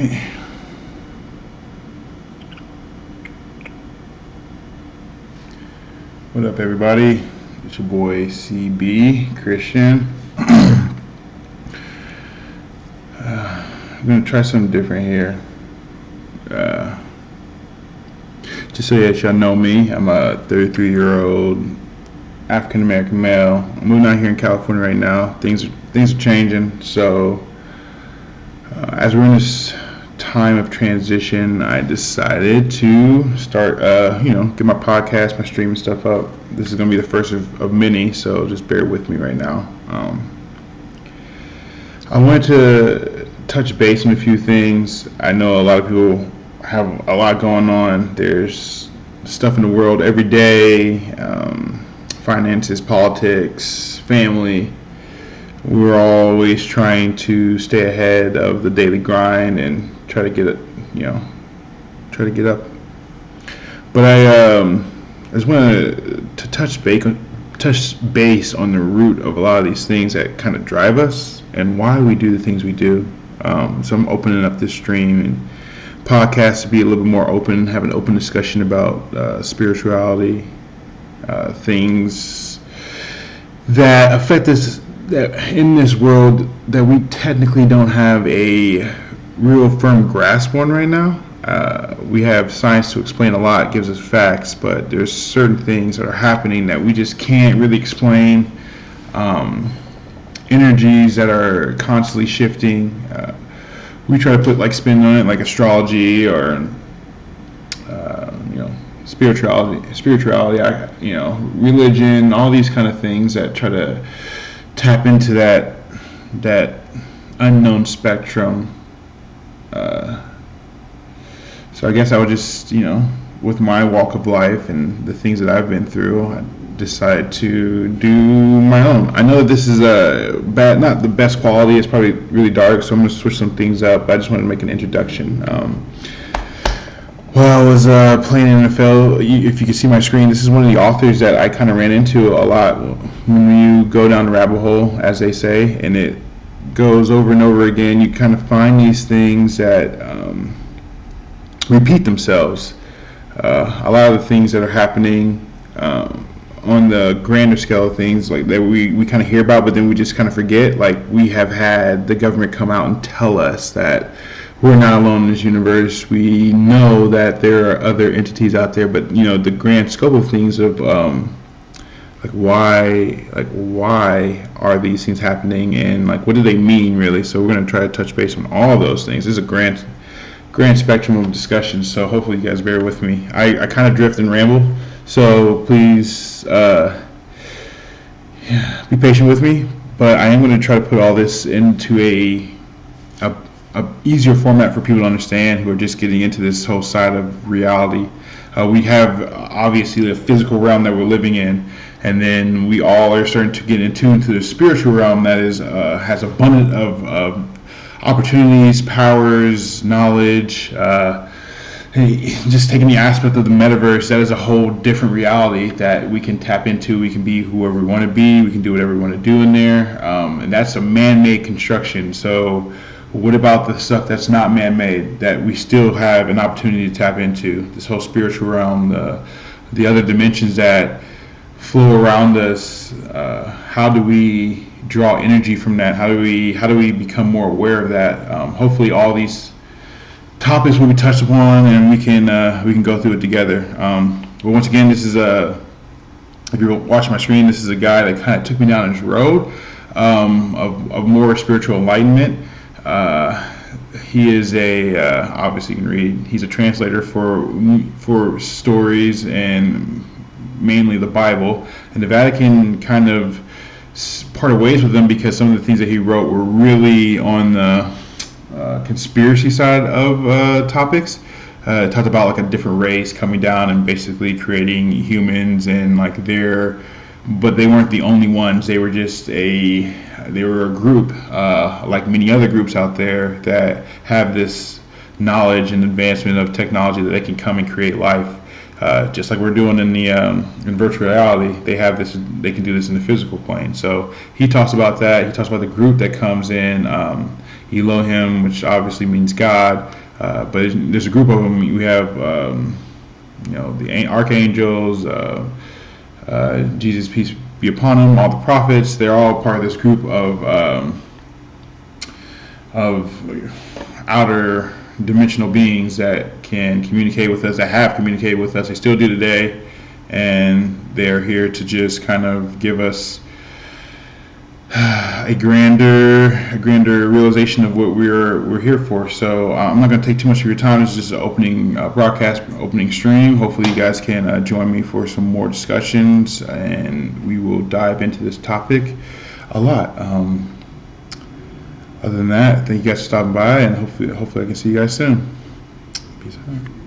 What up, everybody? It's your boy CB Christian. I'm gonna try something different here. Just so that y'all know me, I'm a 33-year-old African American male. I'm moving out here in California right now. Things are changing. So as we're in this time of transition, I decided to start, get my podcast, my streaming stuff up. This is going to be the first of many, so just bear with me right now. I wanted to touch base on a few things. I know a lot of people have a lot going on. There's stuff in the world every day, finances, politics, family. We're always trying to stay ahead of the daily grind and try to get it, try to get up. But I just wanted to touch base on the root of a lot of these things that kind of drive us and why we do the things we do. So I'm opening up this stream and podcast to be a little bit more open, have an open discussion about spirituality, things that affect us that in this world that we technically don't have a real firm grasp on right now. We have science to explain a lot, gives us facts, but there's certain things that are happening that we just can't really explain. Energies that are constantly shifting. We try to put spin on it, like astrology or spirituality, religion, all these kind of things that try to tap into that unknown spectrum. So I guess I would just, with my walk of life and the things that I've been through, I decided to do my own. I know that this is not the best quality. It's probably really dark, so I'm going to switch some things up. I just wanted to make an introduction. While I was playing NFL, if you can see my screen, this is one of the authors that I kind of ran into a lot. When you go down the rabbit hole, as they say, and it goes over and over again, you kind of find these things that repeat themselves. A lot of the things that are happening on the grander scale of things, like that we kind of hear about, but then we just kind of forget. Like, we have had the government come out and tell us that we're not alone in this universe. We know that there are other entities out there, but the grand scope of things of why are these things happening, and what do they mean really? So we're going to try to touch base on all those things. This is a grand spectrum of discussion, so hopefully you guys bear with me. I kind of drift and ramble, so please be patient with me, but I am going to try to put all this into a easier format for people to understand who are just getting into this whole side of reality. We have obviously the physical realm that we're living in, and then we all are starting to get into the spiritual realm that is has abundant of opportunities, powers, knowledge. Just taking the aspect of the metaverse, that is a whole different reality that we can tap into. We can be whoever we want to be. We can do whatever we want to do in there, and that's a man-made construction. So what about the stuff that's not man-made that we still have an opportunity to tap into? This whole spiritual realm, the other dimensions that flow around us. How do we draw energy from that? How do we become more aware of that? Hopefully, all these topics will be touched upon, and we can go through it together. But once again, this is if you're watching my screen, this is a guy that kind of took me down this road of more spiritual enlightenment. He is obviously you can read. He's a translator for stories and mainly the Bible. And the Vatican kind of parted ways with him because some of the things that he wrote were really on the conspiracy side of topics. Talked about a different race coming down and basically creating humans and but they weren't the only ones. They were just they were a group, like many other groups out there that have this knowledge and advancement of technology that they can come and create life. Just like we're doing in virtual reality, they can do this in the physical plane. So he talks about that. He talks about the group that comes in, Elohim, which obviously means God. But there's a group of them. We have the archangels, Jesus peace be upon him, all the prophets. They're all part of this group of outer dimensional beings that can communicate with us, that have communicated with us. They still do today, and they're here to just kind of give us a grander realization of what we're here for. So I'm not going to take too much of your time. It's just an opening broadcast, opening stream. Hopefully you guys can join me for some more discussions, and we will dive into this topic a lot. Other than that, thank you guys for stopping by, and hopefully I can see you guys soon. Peace out.